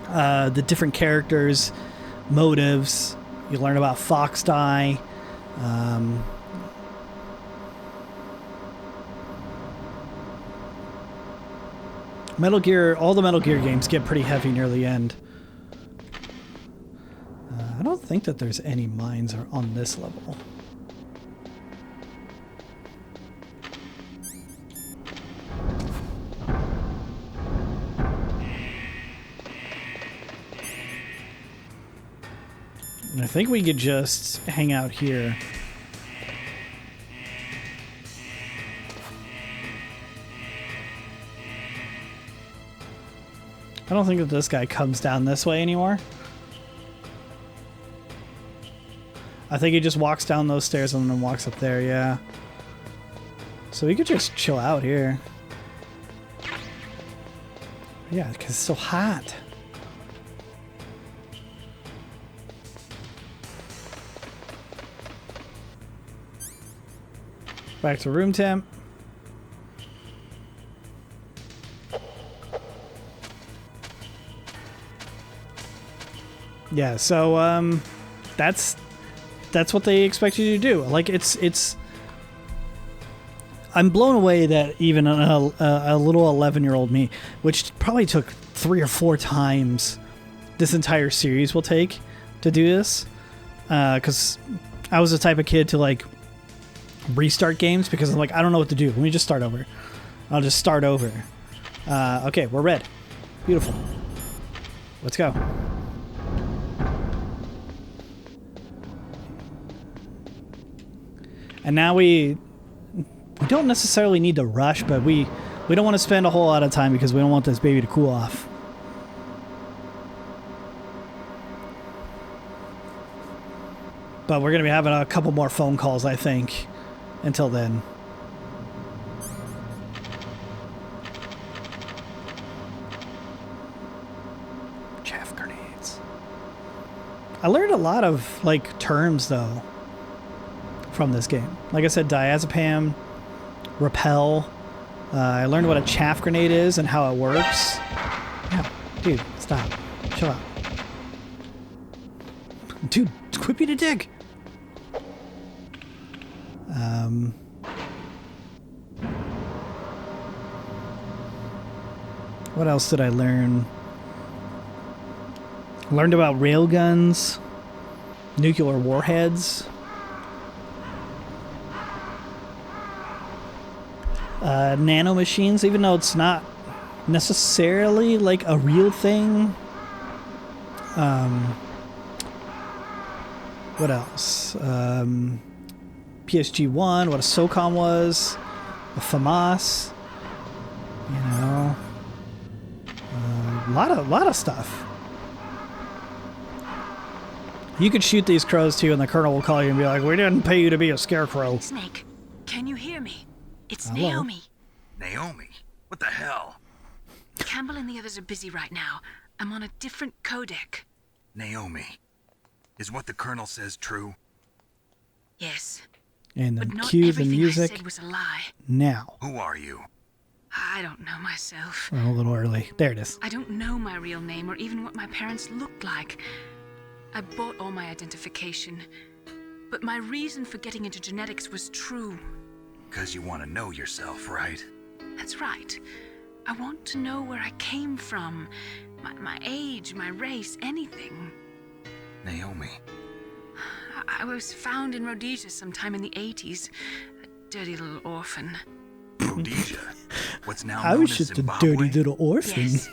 the different characters, motives. You learn about FoxDie. Metal Gear, all the Metal Gear games get pretty heavy near the end. I don't think that there's any mines on this level. And I think we could just hang out here. I don't think that this guy comes down this way anymore. I think he just walks down those stairs and then walks up there, yeah. So we could just chill out here. Yeah, because it's so hot. Back to room temp. Yeah, so that's what they expect you to do. Like it's I'm blown away that even a little 11-year-old me, which probably took 3 or 4 times this entire series will take to do this, because I was the type of kid to like restart games because I'm like, I don't know what to do. Let me just start over. I'll just start over. Okay, we're red. Beautiful. Let's go. And now we don't necessarily need to rush, but we don't want to spend a whole lot of time because we don't want this baby to cool off. But we're going to be having a couple more phone calls, I think, until then. Chaff grenades. I learned a lot of, like, terms, though, from this game. Like I said, diazepam, repel. I learned what a chaff grenade is and how it works. Yeah, dude, stop. Chill out. Dude, quit being a dick. What else did I learn? Learned about railguns, nuclear warheads. Nanomachines, even though it's not necessarily like a real thing. What else? PSG-1, what a SOCOM was, a FAMAS, you know, a lot of stuff. You could shoot these crows too, and the colonel will call you and be like, "We didn't pay you to be a scarecrow." Snake, can you hear me? It's Hello? Naomi. Naomi? What the hell? Campbell and the others are busy right now. I'm on a different codec. Naomi, is what the colonel says true? Yes. And But then not cue the everything I music said was a lie. now. Who are you? I don't know myself. Well, a little early. There it is. I don't know my real name or even what my parents looked like. I bought all my identification. But my reason for getting into genetics was true. Because you want to know yourself, right? That's right. I want to know where I came from. My age, my race, anything. Naomi. I was found in Rhodesia sometime in the 80s. A dirty little orphan. Rhodesia? What's now I known was as just Zimbabwe? a dirty little orphan. Yes.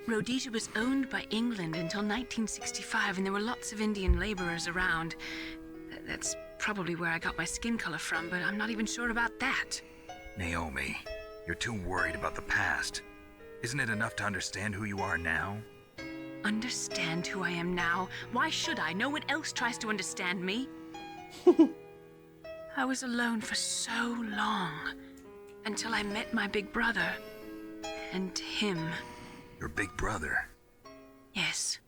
Rhodesia was owned by England until 1965, and there were lots of Indian laborers around. That's probably where I got my skin color from, but I'm not even sure about that. Naomi, you're too worried about the past. Isn't it enough to understand who you are now? Understand who I am now? Why should I? No one else tries to understand me. I was alone for so long, until I met my big brother, and him. Your big brother? Yes.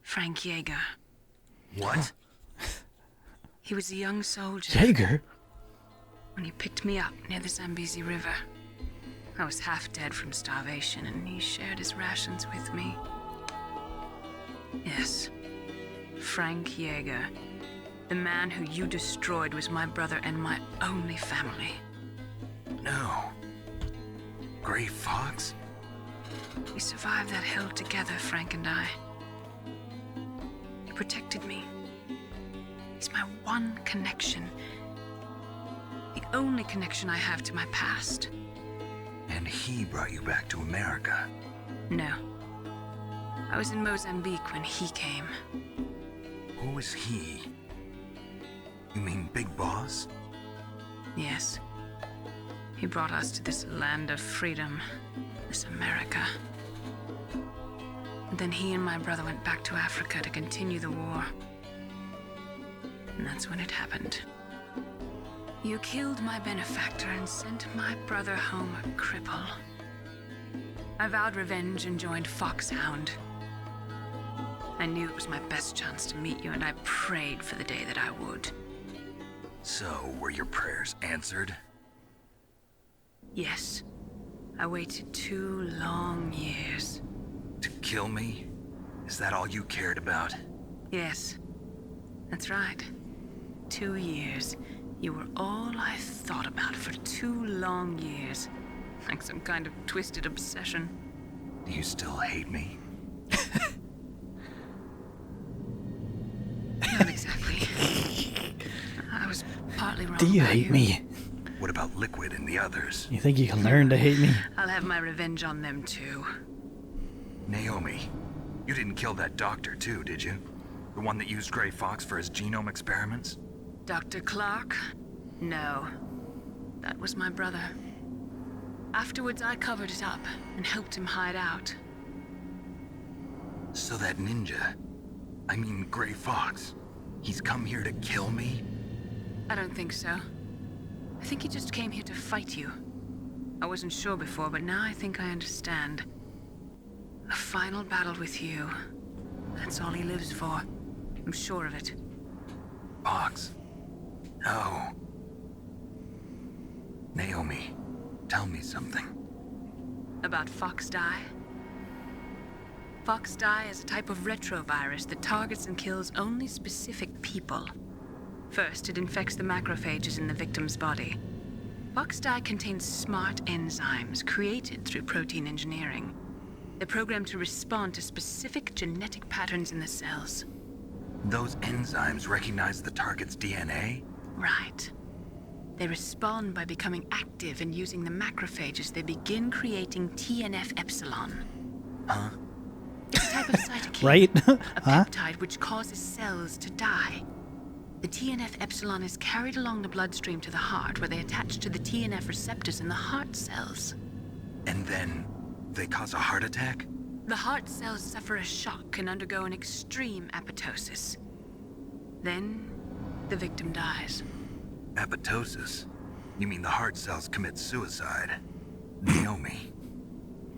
Frank Yeager. What? He was a young soldier. Jaeger? When he picked me up near the Zambezi River. I was half dead from starvation, and he shared his rations with me. Yes. Frank Yeager. The man who you destroyed was my brother and my only family. No. Gray Fox? We survived that hell together, Frank and I. He protected me. He's my one connection. The only connection I have to my past. And he brought you back to America? No. I was in Mozambique when he came. Who is he? You mean Big Boss? Yes. He brought us to this land of freedom, this America. And then he and my brother went back to Africa to continue the war. And that's when it happened. You killed my benefactor and sent my brother home a cripple. I vowed revenge and joined Foxhound. I knew it was my best chance to meet you, and I prayed for the day that I would. So, were your prayers answered? Yes. I waited 2 long years. To kill me? Is that all you cared about? Yes. That's right. 2 years. You were all I thought about for 2 long years. Like some kind of twisted obsession. Do you still hate me? Not exactly. I was partly wrong. Do you about hate me? What about Liquid and the others? You think you can learn to hate me? I'll have my revenge on them too. Naomi, you didn't kill that doctor too, did you? The one that used Gray Fox for his genome experiments? Dr. Clark? No. That was my brother. Afterwards, I covered it up and helped him hide out. So that ninja, I mean Gray Fox, he's come here to kill me? I don't think so. I think he just came here to fight you. I wasn't sure before, but now I think I understand. A final battle with you. That's all he lives for. I'm sure of it. Fox. No. Naomi, tell me something. About FoxDie? FoxDie is a type of retrovirus that targets and kills only specific people. First, it infects the macrophages in the victim's body. FoxDie contains smart enzymes created through protein engineering. They're programmed to respond to specific genetic patterns in the cells. Those enzymes recognize the target's DNA? Right. They respond by becoming active and using the macrophages. They begin creating TNF-epsilon. Huh? It's a type of cytokine. Right? A Huh? peptide which causes cells to die. The TNF-epsilon is carried along the bloodstream to the heart, where they attach to the TNF receptors in the heart cells. And then they cause a heart attack? The heart cells suffer a shock and undergo an extreme apoptosis. Then, the victim dies. Apoptosis? You mean the heart cells commit suicide? Naomi,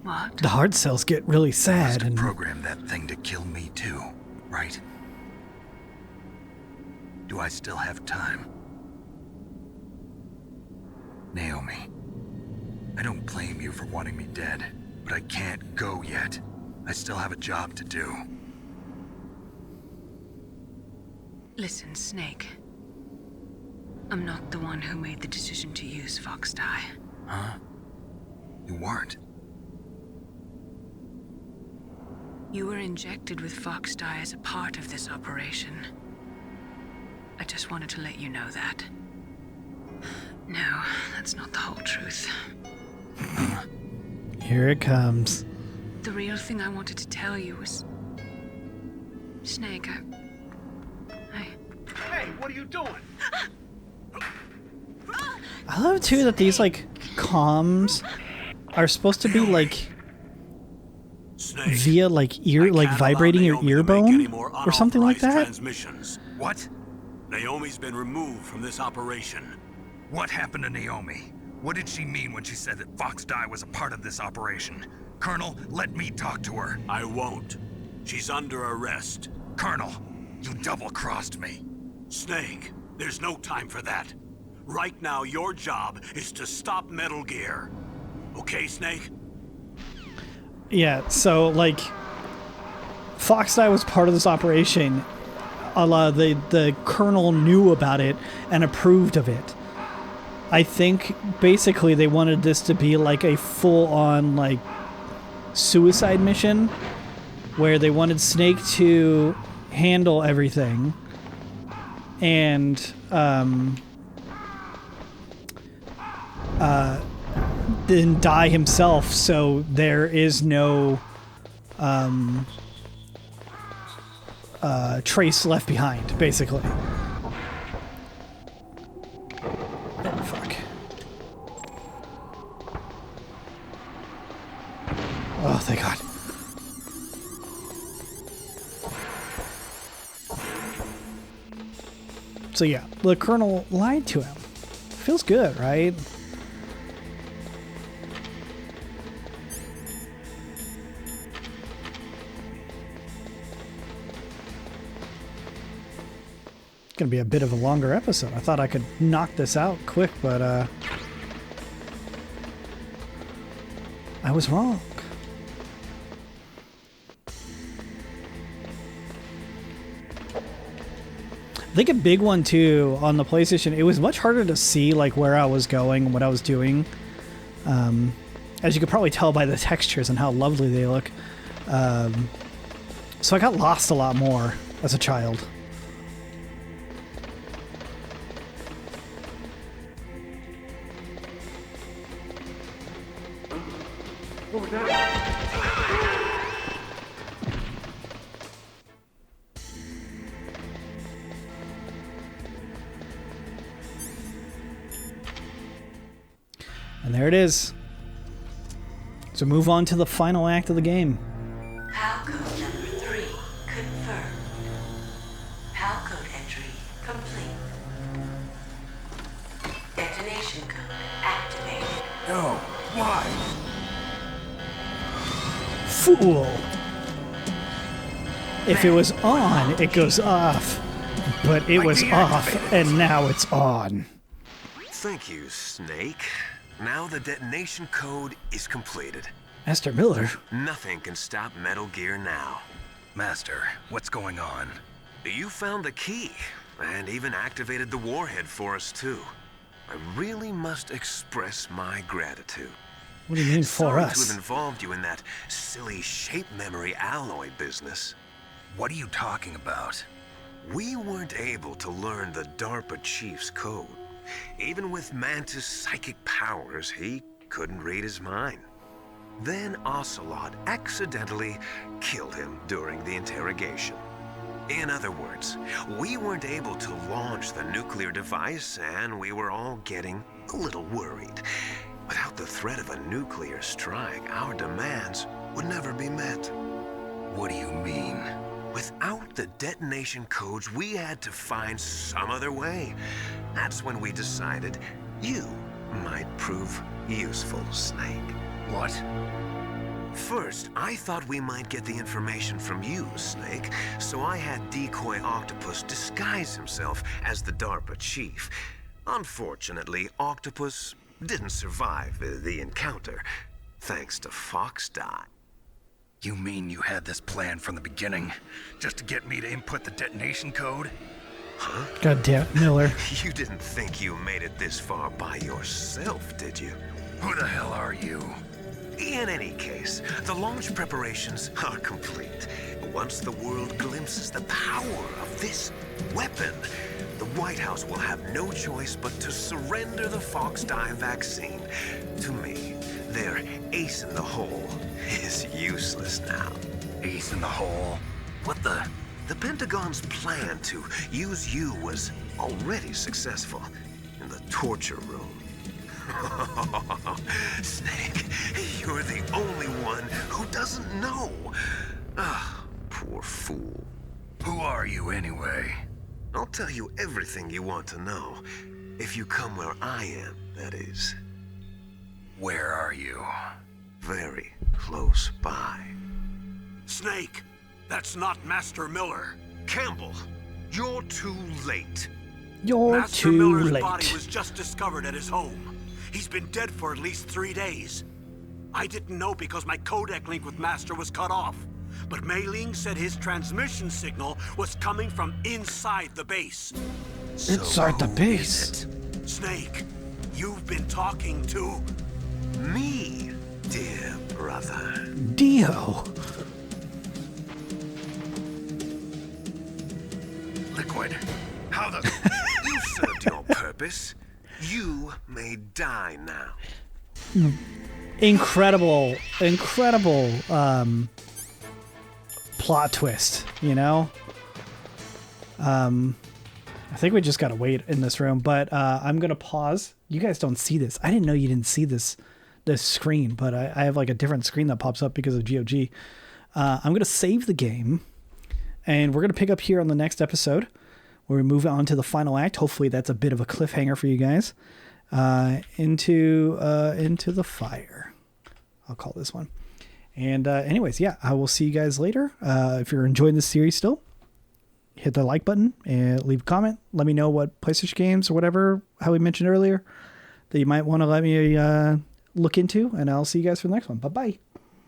What? The heart cells get really must sad have and programmed that thing to kill me too, right? Do I still have time? Naomi, I don't blame you for wanting me dead, but I can't go yet. I still have a job to do. Listen, Snake. I'm not the one who made the decision to use FoxDie. Huh? You weren't. You were injected with FoxDie as a part of this operation. I just wanted to let you know that. No, that's not the whole truth. here it comes. The real thing I wanted to tell you was... Snake, Hey, what are you doing? I love too that these like comms are supposed to be like Snake, via like ear, I like can't vibrating your allow Naomi ear to make any bone more or something like unauthorized that. Transmissions. What? Naomi's been removed from this operation. What happened to Naomi? What did she mean when she said that FoxDie was a part of this operation? Colonel, let me talk to her. I won't. She's under arrest. Colonel, you double-crossed me. Snake, there's no time for that. Right now, your job is to stop Metal Gear. Okay, Snake? Yeah, so like FoxDie was part of this operation. The colonel knew about it and approved of it. I think basically they wanted this to be like a full-on like suicide mission where they wanted Snake to handle everything and then die himself, so there is no trace left behind, basically. Oh, fuck. Oh, thank God. So yeah, the Colonel lied to him. Feels good, right? It's gonna be a bit of a longer episode. I thought I could knock this out quick, but I was wrong. I think a big one too on the PlayStation, it was much harder to see like where I was going and what I was doing. As you could probably tell by the textures and how lovely they look. So I got lost a lot more as a child. And there it is. So move on to the final act of the game. PAL code number 3 confirmed. PAL code entry complete. Detonation code activated. No, why? Fool! If it was on, it goes off. But it was off, and now it's on. Thank you, Snake. Now the detonation code is completed. Master Miller? Nothing can stop Metal Gear now. Master, what's going on? You found the key, and even activated the warhead for us too. I really must express my gratitude. What do you mean for Sorry us? to have involved you in that silly shape memory alloy business. What are you talking about? We weren't able to learn the DARPA chief's code. Even with Mantis' psychic powers, he couldn't read his mind. Then Ocelot accidentally killed him during the interrogation. In other words, we weren't able to launch the nuclear device, and we were all getting a little worried. Without the threat of a nuclear strike, our demands would never be met. What do you mean? Without the detonation codes, we had to find some other way. That's when we decided you might prove useful, Snake. What? First, I thought we might get the information from you, Snake, so I had Decoy Octopus disguise himself as the DARPA chief. Unfortunately, Octopus didn't survive the encounter, thanks to FoxDie. You mean you had this plan from the beginning, just to get me to input the detonation code? Huh? God damn it, Miller. You didn't think you made it this far by yourself, did you? Who the hell are you? In any case, the launch preparations are complete. Once the world glimpses the power of this weapon, the White House will have no choice but to surrender the FoxDie vaccine. To me, their ace in the hole is useless now. Ace in the hole? What the? The Pentagon's plan to use you was already successful in the torture room. Snake, you're the only one who doesn't know. Ah, poor fool. Who are you anyway? I'll tell you everything you want to know. If you come where I am, that is. Where are you? Very close by. Snake, that's not Master Miller. Campbell, you're too late. You're Master too Miller's late. body was just discovered at his home. He's been dead for at least 3 days. I didn't know because my codec link with Master was cut off. But Mei Ling said his transmission signal was coming from inside the base. Inside the base? Snake, you've been talking to... Me, dear brother. Dio. Liquid. How the... You served your purpose. You may die now. Incredible plot twist, you know? I think we just gotta wait in this room, but I'm gonna pause. You guys don't see this. I didn't know you didn't see this screen, but I have like a different screen that pops up because of GOG. I'm gonna save the game, and we're gonna pick up here on the next episode where we move on to the final act. Hopefully that's a bit of a cliffhanger for you guys. Into the fire, I'll call this one. And anyways, yeah, I will see you guys later. If you're enjoying this series still, hit the like button and leave a comment. Let me know what PlayStation games or whatever, how we mentioned earlier, that you might want to let me look into. And I'll see you guys for the next one. Bye-bye.